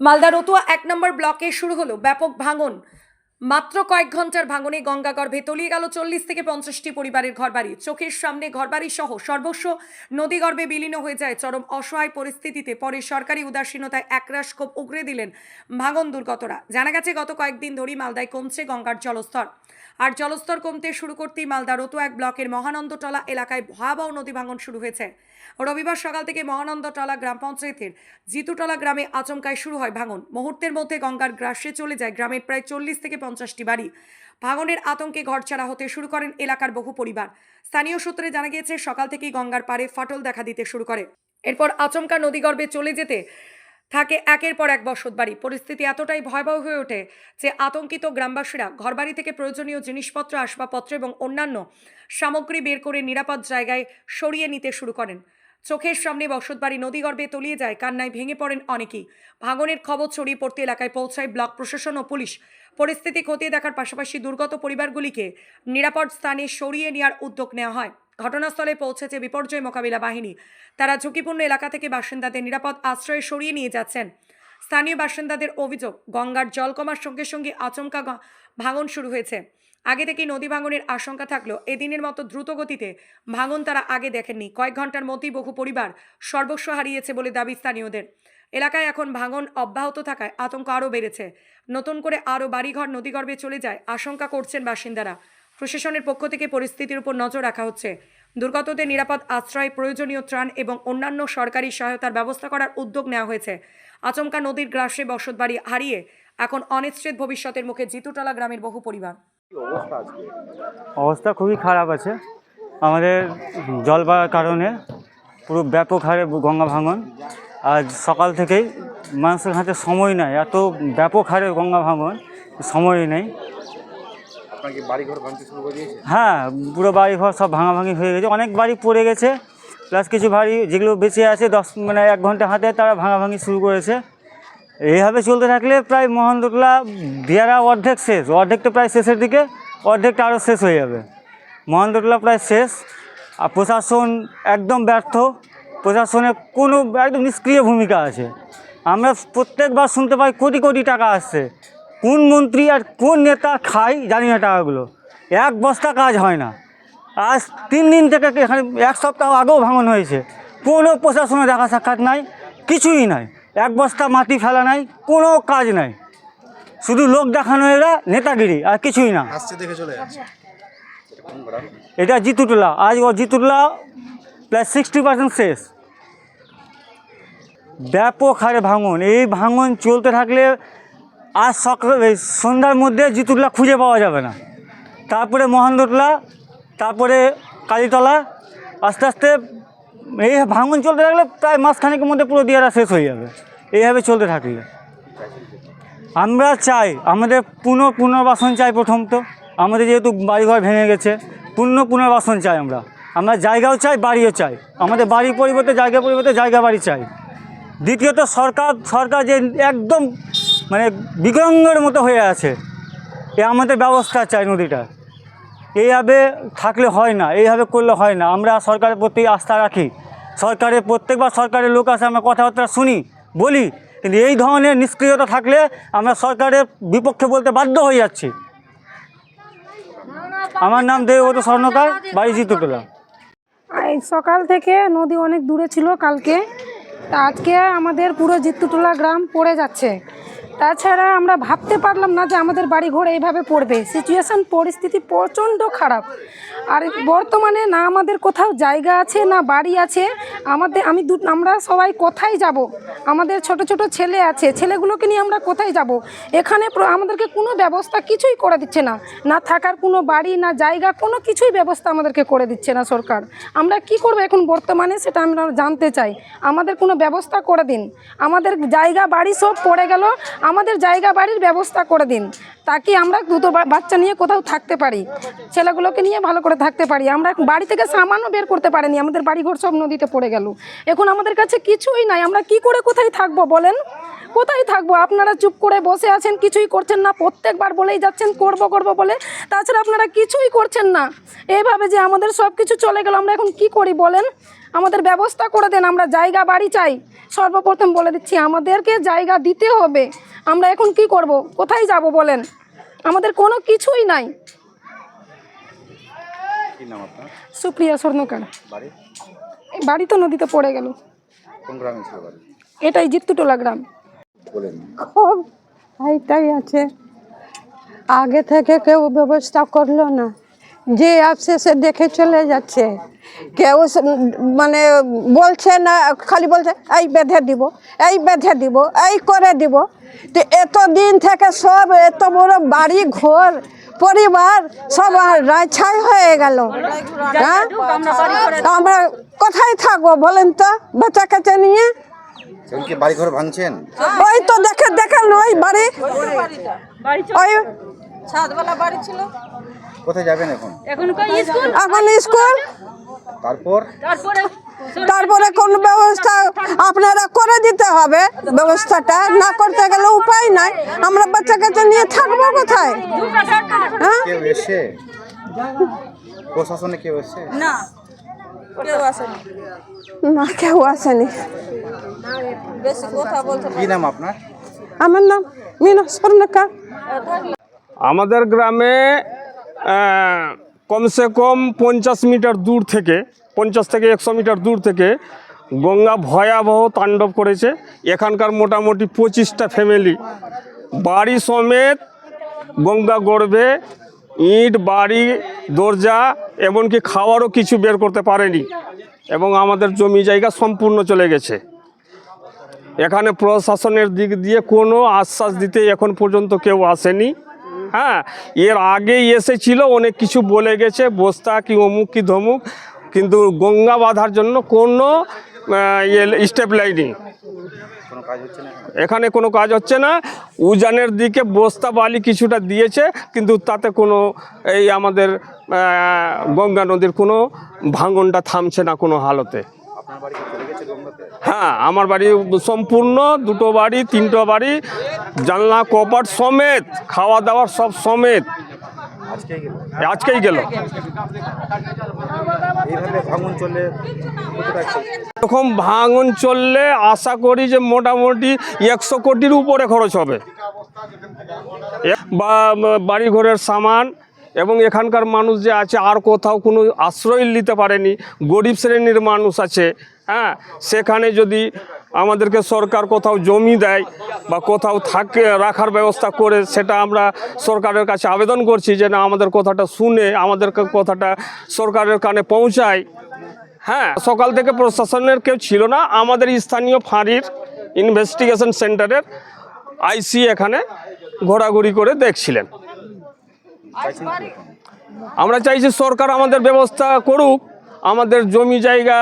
মালদা রতুয়া ১ নম্বর ব্লকে শুরু হলো ব্যাপক ভাঙন। মাত্র কয়েক ঘন্টার ভাঙনে গঙ্গাগর্ভে তলিয়ে গেল ৪০ থেকে ৫০টি পরিবারের ঘরবাড়ি। চোখের সামনে ঘরবাড়ি সহ সর্বস্ব নদীগর্ভে বিলীন হয়ে যায়। চরম অসহায় পরিস্থিতিতে পরে সরকারি উদাসীনতায় একরাশ ক্ষোভ উগরে দিলেন ভাঙন দুর্গতরা। জানা গেছে গত কয়েকদিন ধরেই মালদায় কমছে গঙ্গার জলস্তর। আর জলস্তর কমতে শুরু করতেই মালদা রতুয়া ১ ব্লকের মহানন্দটলা এলাকায় ভয়াবহ নদী ভাঙন শুরু হয়েছে। রবিবার সকাল থেকে মহানন্দটলা গ্রাম পঞ্চায়েতের জিতুটলা গ্রামে আচমকায় শুরু হয় ভাঙন। মুহূর্তের মধ্যে গঙ্গার গ্রাসে চলে যায় গ্রামের প্রায় ৪০ থেকে ৫০টি বাড়ি। ভাঙনের আতঙ্কে ঘরছাড়া হতে শুরু করেন এলাকার বহু পরিবার। স্থানীয় সূত্রে জানা গিয়েছে সকাল থেকেই গঙ্গার পাড়ে ফাটল দেখা দিতে শুরু করে। এরপর আচমকা নদীগর্ভে চলে যেতে থাকে একের পর এক বসতবাড়ি। পরিস্থিতি এতটাই ভয়াবহ হয়ে ওঠে যে আতঙ্কিত গ্রামবাসীরা ঘরবাড়ি থেকে প্রয়োজনীয় জিনিসপত্র, আসবাবপত্র এবং অন্যান্য সামগ্রী বের করে নিরাপদ জায়গায় সরিয়ে নিতে শুরু করেন। চোখের সামনে বসতবাড়ি নদীগর্ভে তলিয়ে যায়, কান্নায় ভেঙে পড়েন অনেকেই। ভাঙনের খবর ছড়িয়ে পড়তে এলাকায় পৌঁছায় ব্লক প্রশাসন ও পুলিশ। পরিস্থিতি খতিয়ে দেখার পাশাপাশি দুর্গত পরিবারগুলিকে নিরাপদ স্থানে সরিয়ে নেওয়ার উদ্যোগ নেওয়া হয়। ঘটনাস্থলে পৌঁছেছে বিপর্যয় মোকাবিলা বাহিনী। তারা ঝুঁকিপূর্ণ এলাকা থেকে বাসিন্দাদের নিরাপদ আশ্রয়ে সরিয়ে নিয়ে যাচ্ছেন। স্থানীয় বাসিন্দাদের অভিযোগ, গঙ্গার জল কমার সঙ্গে সঙ্গে আচমকা ভাঙন শুরু হয়েছে। আগে থেকেই নদী ভাঙনের আশঙ্কা থাকলেও এদিনের মতো দ্রুত গতিতে ভাঙন তারা আগে দেখেননি। কয়েক ঘন্টার মধ্যেই বহু পরিবার সর্বস্ব হারিয়েছে বলে দাবি স্থানীয়দের। এলাকায় এখন ভাঙন অব্যাহত থাকায় আতঙ্ক আরও বেড়েছে। নতুন করে আরও বাড়িঘর নদীগর্ভে চলে যায় আশঙ্কা করছেন বাসিন্দারা। প্রশাসনের পক্ষ থেকে পরিস্থিতির উপর নজর রাখা হচ্ছে। দুর্গতদের নিরাপদ আশ্রয়, প্রয়োজনীয় ত্রাণ এবং অন্যান্য সরকারি সহায়তার ব্যবস্থা করার উদ্যোগ নেওয়া হয়েছে। আচমকা নদীর গ্রাসে বসতবাড়ি হারিয়ে এখন অনিশ্চিত ভবিষ্যতের মুখে জিতুটলা গ্রামের বহু পরিবার। অবস্থা খুবই খারাপ আছে। আমাদের জল বাড়ার কারণে পুরো ব্যাপক হারে গঙ্গা ভাঙন। আজ সকাল থেকেই মানুষের হাতে সময় নাই, এত ব্যাপক হারে গঙ্গা ভাঙন, সময় নেই। হ্যাঁ, পুরো বাড়িঘর সব ভাঙাভাঙি হয়ে গেছে। অনেক বাড়ি পড়ে গেছে, প্লাস কিছু বাড়ি যেগুলো বেঁচে আছে ১ ঘন্টা হাতে তারা ভাঙাভাঙি শুরু করেছে। এইভাবে চলতে থাকলে প্রায় মহানন্দটলা দিয়ারা অর্ধেকটা প্রায় শেষের দিকে, অর্ধেকটা আরও শেষ হয়ে যাবে। মহানন্দটলা প্রায় শেষ। আর প্রশাসন একদম ব্যর্থ। প্রশাসনের কোনো একদম নিষ্ক্রিয় ভূমিকা আছে। আমরা প্রত্যেকবার শুনতে পাই কোটি কোটি টাকা আসছে। কোন মন্ত্রী আর কোন নেতা খায় জানি না টাকাগুলো। এক বস্তা কাজ হয় না। আজ ৩ দিন থেকে এখানে ১ সপ্তাহ আগেও ভাঙন হয়েছে, কোনো প্রশাসনের দেখা সাক্ষাৎ নাই, কিছুই নাই। ১ বস্তা মাটি ফেলা নাই, কোনো কাজ নাই, শুধু লোক দেখানো, এরা নেতাগিরি আর কিছুই না। এটা জিতুটলা, আজ ও জিতুটলা প্রায় 60% শেষ। ব্যাপক হারে ভাঙন। এই ভাঙন চলতে থাকলে আজ সন্ধ্যার মধ্যে জিতুটলা খুঁজে পাওয়া যাবে না। তারপরে মহানন্দটলা, তারপরে কালীতলা, আস্তে আস্তে এই ভাঙন চলতে থাকলে প্রায় মাসখানেকের মধ্যে পুরো দিয়ারা শেষ হয়ে যাবে। এইভাবে চলতে থাকলে আমরা চাই আমাদের পুনর্বাসন চাই। প্রথম তো আমাদের যেহেতু বাড়িঘর ভেঙে গেছে, পুনর্বাসন চাই। আমরা জায়গাও চাই, বাড়িও চাই। আমাদের বাড়ি পরিবর্তে জায়গা বাড়ি চাই। দ্বিতীয়ত সরকার যে একদম বিকলাঙ্গের মতো হয়ে আছে, আমাদের ব্যবস্থা চাই নদীটা। এইভাবে থাকলে হয় না, এইভাবে করলে হয় না। আমরা সরকারের প্রতি আস্থা রাখি। প্রত্যেকবার সরকারের লোক আসে, আমরা কথাবার্তা শুনি, বলি, কিন্তু এই ধরনের নিষ্ক্রিয়তা থাকলে আমরা সরকারের বিপক্ষে বলতে বাধ্য হয়ে যাচ্ছি। আমার নাম দেবব্রত স্বর্ণকার, বাড়ি জিতুটলা। সকাল থেকে নদী অনেক দূরে ছিল কালকে, তা আজকে আমাদের পুরো জিতুটলা গ্রাম পড়ে যাচ্ছে। তাছাড়া আমরা ভাবতে পারলাম না যে আমাদের বাড়িঘর এইভাবে পড়বে। পরিস্থিতি প্রচণ্ড খারাপ। আর বর্তমানে না আমাদের কোথাও জায়গা আছে না বাড়ি আছে। আমরা সবাই কোথায় যাব? আমাদের ছোট ছোট ছেলে আছে, ছেলেগুলোকে নিয়ে আমরা কোথায় যাব? এখানে আমাদেরকে কোনো ব্যবস্থা কিছুই করে দিচ্ছে না। না থাকার কোনো বাড়ি, না জায়গা, কোনো কিছুই ব্যবস্থা আমাদেরকে করে দিচ্ছে না সরকার। আমরা কি করব এখন বর্তমানে সেটা আমরা জানতে চাই। আমাদের কোনো ব্যবস্থা করে দিন। আমাদের জায়গা বাড়ি সব পড়ে গেল, আমাদের জায়গা বাড়ির ব্যবস্থা করে দিন, তাকে আমরা দুটো বাচ্চা নিয়ে কোথাও থাকতে পারি, ছেলেগুলোকে নিয়ে ভালো করে থাকতে পারি। আমরা বাড়ি থেকে সামানও বের করতে পারিনি, আমাদের বাড়িঘর সব নদীতে পড়ে গেল। এখন আমাদের কাছে কিছুই নাই, আমরা কি করে কোথায় থাকবো বলেন? কোথায় থাকবো? আপনারা চুপ করে বসে আছেন, কিছুই করছেন না, প্রত্যেকবার বলেই যাচ্ছেন করব করব বলে, তাছাড়া আপনারা কিছুই করছেন না। এইভাবে যে আমাদের সব কিছু চলে গেল, আমরা এখন কি করি বলেন? আমাদের ব্যবস্থা করে দেন, আমরা জায়গা বাড়ি চাই। সর্বপ্রথম বলে দিচ্ছি, আমাদেরকে জায়গা দিতে হবে। আমরা এখন কি করব? কোথায় যাব বলেন? আমাদের কোনো কিছুই নাই। কি নাম আপনার? সুপ্রিয়া স্বর্ণকার। বাড়ি এই বাড়ি তো নদীতে পড়ে গেল। কোন গ্রামে ছিল বাড়ি? এটাই জিত্তুটোলা গ্রাম। বলেন। খুব এইটাই আছে, আগে থেকে কেউ ব্যবস্থা করলো না, যে আসছে সে দেখে চলে যাচ্ছে। কেউ মানে বলছে না, খালি বলছে এই বেঁধে দিব, এই বেঁধে দিব, এই করে দিব। তো এতদিন থেকে সব এত বড় বাড়ি ঘর পরিবার সব রাইছাই হয়ে গেল। হ্যাঁ, আমরা কোথায় থাকবো বলেন তো বাচ্চা কাচ্চা নিয়ে? কি বাড়ি ঘর ভাঙছেন? ওই তো দেখেন ওই বাড়ি, ওই ছাদওয়ালা বাড়ি ছিল। কোথায় যাবেন এখন? এখন স্কুল। তারপরে কোন ব্যবস্থা আপনারা করে দিতে হবে। ব্যবস্থাটা না করতে গেলে উপায় নাই। আমরা বাচ্চা কাচ্চা নিয়ে থাকবো কোথায়? হ্যাঁ, কেউ এসে প্রশাসনে কেউ এসে? না, কেউ আসেনি। না, কেউ আসেনি। বেশি কথা বলতে কি নাম আপনার? আমার নাম মিনা স্বর্ণকার। আমাদের গ্রামে কমসে কম 50 মিটার দূর থেকে 50 থেকে 100 মিটার দূর থেকে গঙ্গা ভয়াবহ তাণ্ডব করেছে। এখানকার মোটামুটি 25টা ফ্যামিলি বাড়ি সমেত গঙ্গা গর্ভে, ইট বাড়ি দরজা এমনকি খাওয়ারও কিছু বের করতে পারেনি এবং আমাদের জমি জায়গা সম্পূর্ণ চলে গেছে। এখানে প্রশাসনের দিক দিয়ে কোনো আশ্বাস দিতে এখন পর্যন্ত কেউ আসেনি। হ্যাঁ, এর আগেই এসেছিল, অনেক কিছু বলে গেছে, বস্তা কি অমুক কি ধমুক, কিন্তু গঙ্গা বাঁধার জন্য কোনো স্টেপ লাইনি। কোনো কাজ হচ্ছে না? এখানে কোনো কাজ হচ্ছে না। উজানের দিকে বস্তা বালি কিছুটা দিয়েছে, কিন্তু তাতে কোনো এই আমাদের গঙ্গা নদীর কোনো ভাঙনটা থামছে না কোনো হালতে। আপনার বাড়ি কি চলে গেছে গঙ্গাতে? হ্যাঁ, আমার বাড়ি সম্পূর্ণ, 2টো বাড়ি 3টো বাড়ি, জানলা কপাট সমেত, খাওয়া দাওয়ার সব সমেত আজকেই গেল। এইভাবে ভাঙন চললে কতটা এরকম ভাঙন চললে আশা করি যে মোটামুটি 100 কোটির উপরে খরচ হবে। বা বাড়ি ঘরের সামান এবং এখানকার মানুষ যে আছে আর কোথাও কোনো আশ্রয় নিতে পারেনি, গরিব শ্রেণীর মানুষ আছে। হ্যাঁ, সেখানে যদি আমাদেরকে সরকার কোথাও জমি দেয় বা কোথাও থাকে রাখার ব্যবস্থা করে, সেটা আমরা সরকারের কাছে আবেদন করছি যে না, আমাদের কথাটা শুনে আমাদের কথাটা সরকারের কানে পৌঁছায়। হ্যাঁ, সকাল থেকে প্রশাসনের কেউ ছিল না। আমাদের স্থানীয় ফাঁড়ির ইনভেস্টিগেশন সেন্টারের আইসি এখানে ঘোরাঘুরি করে দেখছিলেন। আমরা চাইছি সরকার আমাদের ব্যবস্থা করুক, আমাদের জমি জায়গা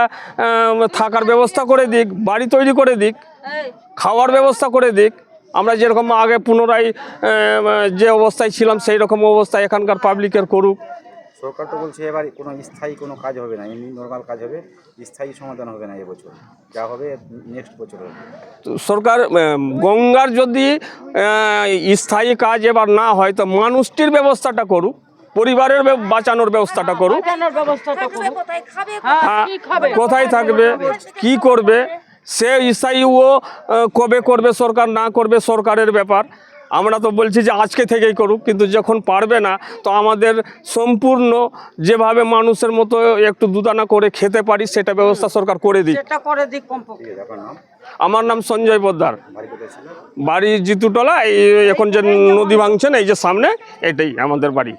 থাকার ব্যবস্থা করে দিক, বাড়ি তৈরি করে দিক, খাওয়ার ব্যবস্থা করে দিক। আমরা যেরকম আগে পুনরায় যে অবস্থায় ছিলাম সেই রকম অবস্থা এখানকার পাবলিকের করুক। সরকার তো বলছে এবার কোনো স্থায়ী কোনো কাজ হবে না, এমনি নর্মাল কাজ হবে, স্থায়ী সমাধান হবে না এবছর, যা হবে নেক্সট বছর হবে। তো সরকার গঙ্গার যদি স্থায়ী কাজ এবার না হয় তো মানুষটির ব্যবস্থাটা করুক, পরিবারের বাঁচানোর ব্যবস্থাটা করুক। হ্যাঁ, কোথায় থাকবে, কি করবে, সে স্থায়ীও কবে করবে সরকার, না করবে সরকারের ব্যাপার। আমরা তো বলছি যে আজকে থেকেই করুক, কিন্তু যখন পারবে না তো আমাদের সম্পূর্ণ যেভাবে মানুষের মতো একটু দুদানা করে খেতে পারি সেটা ব্যবস্থা সরকার করে দিক। ঠিক আছে, আপনার নাম? আমার নাম সঞ্জয় পোদ্দার, বাড়ি কোথায় ছিল? বাড়ি জিতুটোলা। এই এখন যে নদী ভাঙছেন এই যে সামনে, এটাই আমাদের বাড়ি।